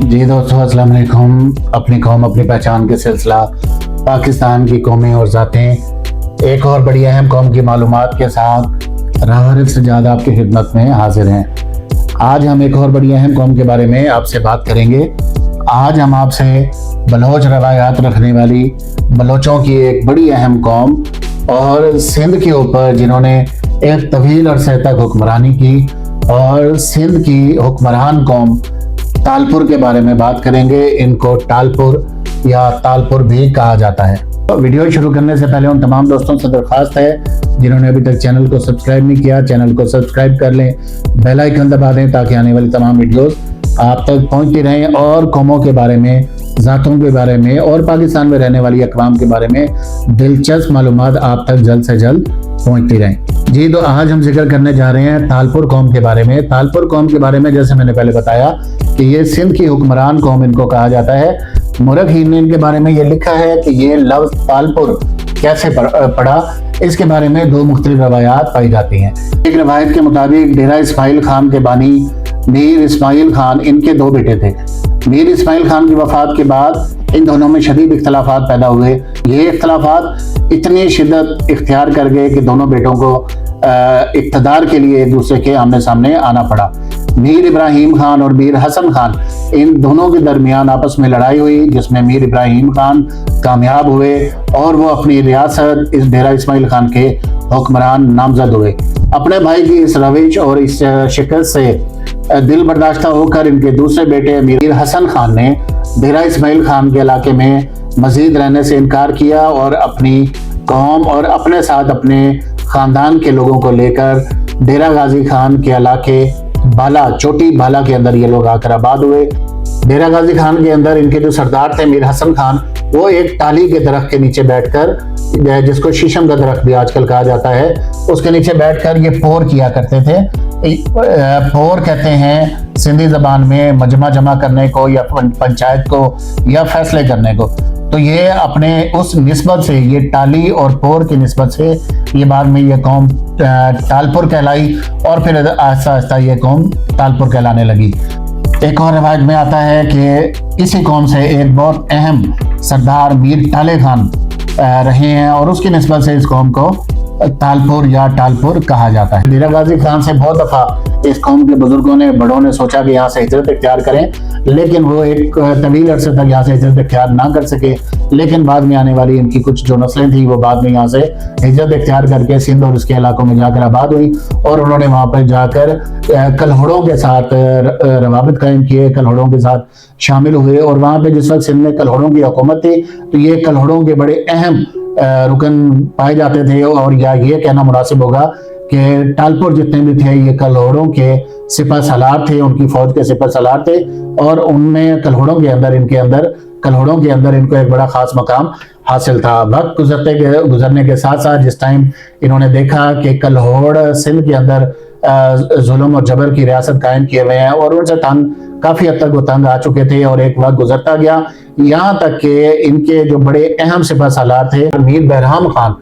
जी दोस्तों, अस्सलाम वालेकुम। अपनी कौम अपनी पहचान के सिलसिला पाकिस्तान की कौमें और ज़ातें एक और बड़ी अहम कौम की मालूमात के साथ राहत से ज़्यादा आपकी खिदमत में हाजिर हैं। आज हम एक और बड़ी अहम कौम के बारे में आपसे बात करेंगे। आज हम आपसे बलोच रवायात रखने वाली बलोचों की एक बड़ी अहम कौम और सिंध के ऊपर जिन्होंने एक तवील अरसे तक हुक्मरानी की और सिंध की हुक्मरान कौम तालपुर के बारे में बात करेंगे। इनको टालपुर या तालपुर भी कहा जाता है। तो वीडियो शुरू करने से पहले उन तमाम दोस्तों से दरख्वास्त है जिन्होंने अभी तक चैनल को सब्सक्राइब नहीं किया, चैनल को सब्सक्राइब कर लें, बेल आइकन दबा दें ताकि आने वाली तमाम वीडियोस आप तक पहुंचती रहें और कौमों के बारे में, ज़ातों के बारे में और पाकिस्तान में रहने वाली अक़वाम के बारे में दिलचस्प मालूमात आप तक जल्द से जल्द पहुंचती रहें। जी, तो आज हम जिक्र करने जा रहे हैं तालपुर कौम के बारे में। तालपुर कौम के बारे में जैसे मैंने पहले बताया कि ये सिंध की हुक्मरान कौम इनको कहा जाता है। मुरखीन ने इनके बारे में ये लिखा है कि ये लफ्ज़ तालपुर कैसे पड़ा, इसके बारे में दो मुख्तलिफ रवायात पाई जाती हैं। एक रवायत के मुताबिक डेरा इस्माइल खान के बानी मीर इस्माइल खान, इनके दो बेटे थे। मीर इस्माइल खान की वफात के बाद इन दोनों में शदीद इख्तलाफात पैदा हुए। ये इख्तलाफात इतनी शिद्दत इख्तियार कर गए कि दोनों बेटों को इक़्तिदार के लिए एक दूसरे के आमने सामने आना पड़ा। मीर इब्राहिम खान और मीर हसन खान, इन दोनों के दरमियान आपस में लड़ाई हुई जिसमें मीर इब्राहिम खान कामयाब हुए और वो अपनी रियासत इस डेरा इस्माइल खान के हुक्मरान नामजद हुए। अपने भाई की इस रविश और इस शिकस्त से दिल बर्दाश्त होकर इनके दूसरे बेटे मीर हसन खान ने डेरा इस्माइल खान के इलाके में मजीद रहने से इनकार किया और अपनी कौम और अपने साथ अपने खानदान के लोगों को लेकर डेरा गाजी खान के इलाके बाला, चोटी बाला के अंदर ये लोग आकर आबाद हुए। डेरा गाजी खान के अंदर इनके जो सरदार थे मीर हसन खान, वो एक टाली के दरख्त के नीचे बैठकर, जिसको शीशम का दरख्त भी आजकल कहा जाता है, उसके नीचे बैठकर ये पोर किया करते थे। पोर कहते हैं सिंधी जबान में मजमा जमा करने को या पंचायत को या फैसले करने को। तो ये अपने उस निस्बत से, ये टाली और पोर की निस्बत से ये बाद में ये कौम तालपुर कहलाई और फिर आहिस्ता आहिस्ता ये कौम तालपुर कहलाने लगी। एक और रिवायत में आता है कि इसी कौम से एक बहुत अहम सरदार मीर टाले खान रहे हैं और उसकी निस्बत से इस कौम को तालपुर या टालपुर कहा जाता है। डेरा गाजी खान से बहुत दफ़ा इस कौम के बुजुर्गों ने, बड़ों ने सोचा कि यहाँ से हिजरत इख्तियार करें, लेकिन वो एक तवील अरसे तक यहाँ से हिजरत इख्तियार ना कर सके। लेकिन बाद में आने वाली इनकी कुछ जो नस्लें थी वो बाद में यहाँ से हिजरत इख्तियार करके सिंध और इसके इलाकों में जाकर आबाद हुई और उन्होंने वहाँ पर जाकर कलहड़ों के साथ रवाबित कायम किए, कलहड़ों के साथ शामिल हुए। और वहाँ पर जिस वक्त सिंध में कलहड़ों की हुकूमत थी तो ये कलहड़ों के बड़े अहम रुकन पाए जाते थे। और या ये कहना मुनासिब होगा कि टालपुर जितने भी थे ये कलहड़ों के सिपह सलार थे, उनकी फौज के सिपह सलार थे और उनमें कलहड़ों के अंदर इनको एक बड़ा खास मकाम हासिल था। वक्त गुजरने के साथ साथ जिस टाइम इन्होंने देखा कि कलहड़ सिंध के अंदर जुल्म और जबर की रियासत कायम किए हुए हैं और उनसे काफी हद तक वो तंग आ चुके थे और एक वक्त गुजरता गया, यहाँ तक कि इनके जो बड़े अहम सिपह सालार थे मीर बहराम खान,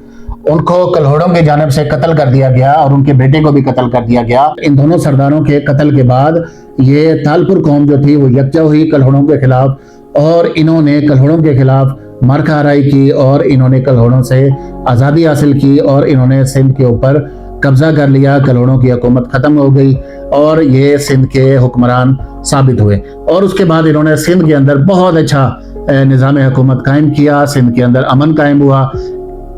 उनको कलहड़ों की जानिब से कत्ल कर दिया गया और उनके बेटे को भी कत्ल कर दिया गया। इन दोनों सरदारों के कत्ल के बाद ये तालपुर कौम जो थी वो यकजा हुई कलहड़ों के खिलाफ और इन्होंने कलहड़ों के खिलाफ मार्का हराई की और इन्होंने कलहड़ों से आज़ादी हासिल की और इन्होंने सिंध के ऊपर कब्जा कर लिया। कलहड़ों की हुकूमत खत्म हो गई और ये सिंध के हुक्मरान साबित हुए और उसके बाद इन्होंने सिंध के अंदर बहुत अच्छा निज़ाम हुकूमत कायम किया। सिंध के अंदर अमन कायम हुआ।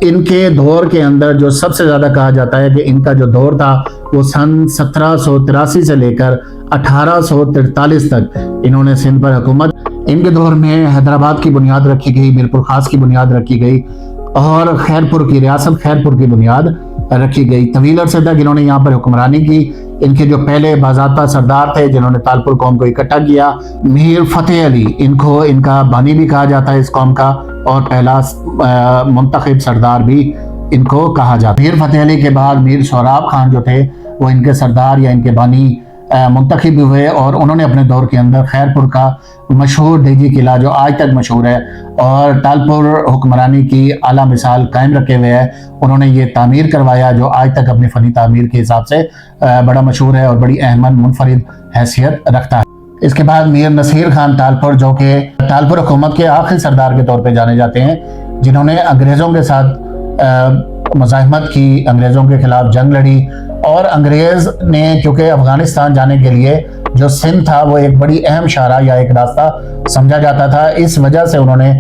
इनके दौर के अंदर जो सबसे ज़्यादा कहा जाता है कि इनका जो दौर था वो सन 1783 से लेकर 1843 तक इन्होंने सिंध पर हुकूमत। इनके दौर में हैदराबाद की बुनियाद रखी गई, मीरपुर खास की बुनियाद रखी गई और खैरपुर की रियासत खैरपुर की बुनियाद रखी गई। तवील अरसे तक इन्होंने यहाँ पर हुक्मरानी की। इनके जो पहले बाज़ाब्ता सरदार थे जिन्होंने तालपुर कौम को इकट्ठा किया, मीर फतेह अली, इनको इनका बानी भी कहा जाता है इस कौम का और पहला मुंतखब सरदार भी इनको कहा जाता है। मीर फतेह अली के बाद मीर सोहराब खान जो थे वो इनके सरदार या इनके बानी मुंतखब हुए और उन्होंने अपने दौर के अंदर खैरपुर का मशहूर डेजी किला जो आज तक मशहूर है और तालपुर हुक्मरानी की आला मिसाल कायम रखे हुए है, उन्होंने ये तामीर करवाया जो आज तक अपनी फ़नी तामीर के हिसाब से बड़ा मशहूर है और बड़ी अहम मुनफरिद हैसियत रखता है। اس کے بعد میر نصیر خان تالپور، جو کہ تالپور حکومت کے آخری سردار کے طور پہ جانے جاتے ہیں، جنہوں نے انگریزوں کے ساتھ مزاحمت کی، انگریزوں کے خلاف جنگ لڑی، اور انگریز نے کیونکہ افغانستان جانے کے لیے جو سندھ تھا وہ ایک بڑی اہم شاہراہ یا ایک راستہ سمجھا جاتا تھا، اس وجہ سے انہوں نے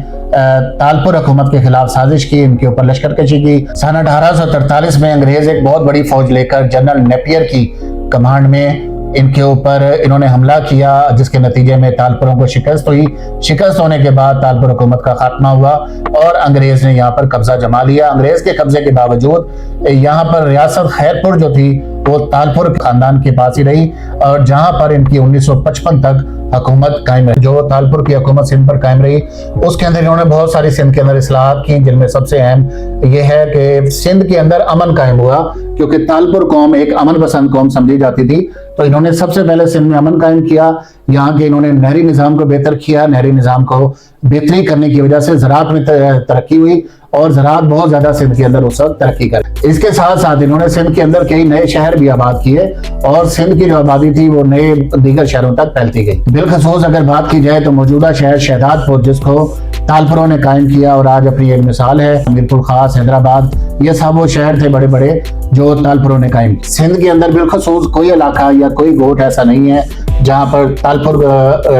تالپور حکومت کے خلاف سازش کی، ان کے اوپر لشکر کشی کی۔ سنہ 1843 میں انگریز ایک بہت بڑی فوج لے کر جنرل نیپیر کی کمانڈ میں ان کے اوپر انہوں نے حملہ کیا، جس کے نتیجے میں تالپوروں کو شکست ہوئی۔ شکست ہونے کے بعد تالپور حکومت کا خاتمہ ہوا اور انگریز نے یہاں پر قبضہ جما لیا۔ انگریز کے قبضے کے باوجود یہاں پر ریاست خیرپور جو تھی وہ تالپور خاندان کے پاس ہی رہی، اور جہاں پر ان کی 1955 تک حکومت قائم رہی۔ جو تالپور کی حکومت سندھ پر قائم رہی، اس کے اندر انہوں نے بہت ساری سندھ کے اندر اصلاحات کی، جن میں سب سے اہم یہ ہے کہ سندھ کے اندر امن قائم ہوا، کیونکہ تالپور قوم ایک امن پسند قوم سمجھی جاتی تھی، تو انہوں نے سب سے پہلے سندھ میں امن قائم کیا۔ یہاں کے انہوں نے نہری نظام کو بہتر کیا، نہری نظام کو بہتری کرنے کی وجہ سے زراعت میں ترقی ہوئی، اور زراعت بہت زیادہ سندھ کے اندر اس وقت ترقی کر۔ اس کے ساتھ ساتھ انہوں نے سندھ کے اندر کئی نئے شہر بھی آباد کیے، اور سندھ کی جو آبادی تھی وہ نئے دیگر شہروں تک پھیلتی گئی۔ بالخصوص اگر بات کی جائے تو موجودہ شہر شہداد پور، جس کو تالپوروں نے قائم کیا اور آج اپنی ایک مثال ہے، امیر پور خاص، حیدرآباد، یہ سب وہ شہر تھے بڑے بڑے جو تالپوروں نے قائم کیے۔ سندھ کے اندر بالخصوص کوئی علاقہ یا کوئی گوٹ ایسا نہیں ہے جہاں پر تالپور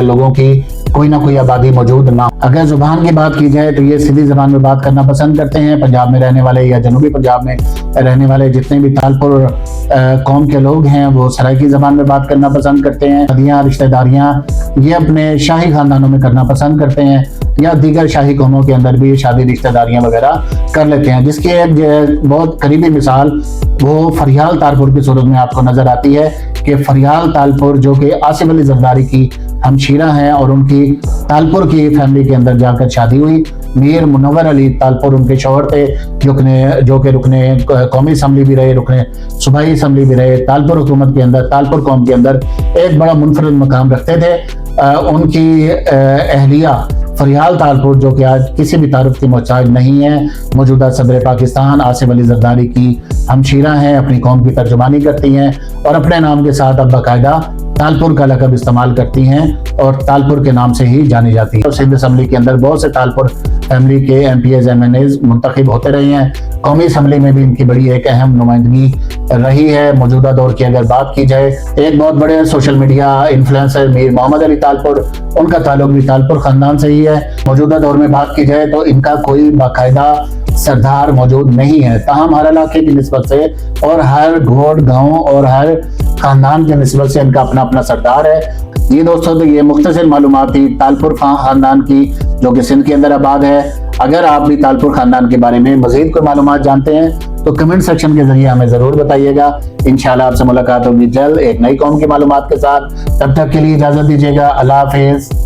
لوگوں کی کوئی نہ کوئی آبادی موجود نہ ہو۔ اگر زبان کی بات کی جائے تو یہ سندھی زبان میں بات کرنا پسند کرتے ہیں۔ پنجاب میں رہنے والے یا جنوبی پنجاب میں رہنے والے جتنے بھی تالپور قوم کے لوگ ہیں وہ سرائکی زبان میں بات کرنا پسند کرتے ہیں۔ شادیاں، رشتہ داریاں یہ اپنے شاہی خاندانوں میں کرنا پسند کرتے ہیں، یا دیگر شاہی قوموں کے اندر بھی شادی رشتہ داریاں وغیرہ کر لیتے ہیں، جس کی ایک بہت قریبی مثال وہ فریال تالپور کی صورت میں آپ کو نظر آتی ہے کہ فریال تالپور جو کہ آصف علی زرداری کی ہمشیرہ ہیں، اور ان کی تالپور کی فیملی کے اندر جا کر شادی ہوئی۔ میر منور علی تالپور ان کے شوہر تھے، جو کہ رکن قومی اسمبلی بھی رہے، رکن صوبائی اسمبلی بھی رہے، تالپور حکومت کے اندر، تالپور قوم کے اندر ایک بڑا منفرد مقام رکھتے تھے۔ ان کی اہلیہ فریال تالپور، جو کہ آج کسی بھی تعارف کی محتاج نہیں ہے، موجودہ صدر پاکستان آصف علی زرداری کی ہمشیرہ ہیں، اپنی قوم کی ترجمانی کرتی ہیں، اور اپنے نام کے ساتھ اب باقاعدہ تالپور کا لقب استعمال کرتی ہیں، اور تالپور کے نام سے ہی جانی جاتی ہیں۔ سندھ اسمبلی کے اندر بہت سے تالپور فیملی کے M P As, M N As منتخب ہوتے رہے ہیں۔ قومی اسمبلی میں بھی ان کی بڑی ایک اہم نمائندگی رہی ہے۔ موجودہ دور کی اگر بات کی جائے، ایک بہت بڑے سوشل میڈیا انفلوئنسر میر محمد علی تالپور، ان کا تعلق بھی تالپور خاندان سے ہی ہے۔ موجودہ دور میں بات کی جائے تو ان کا کوئی باقاعدہ سردار موجود نہیں ہے، تاہم ہر علاقے کی نسبت سے اور ہر گوڑ گاؤں اور ہر خاندان کی نسبت سے ان کا اپنا اپنا سردار ہے۔ یہ دوستوں تو یہ مختصر معلومات تھی تالپور خاندان کی، جو کہ سندھ کے اندر آباد ہے۔ اگر آپ بھی تالپور خاندان کے بارے میں مزید کوئی معلومات جانتے ہیں تو کمنٹ سیکشن کے ذریعے ہمیں ضرور بتائیے گا۔ انشاءاللہ آپ سے ملاقات ہوگی جلد ایک نئی قوم کی معلومات کے ساتھ۔ تب تک کے لیے اجازت دیجیے گا۔ اللہ حافظ۔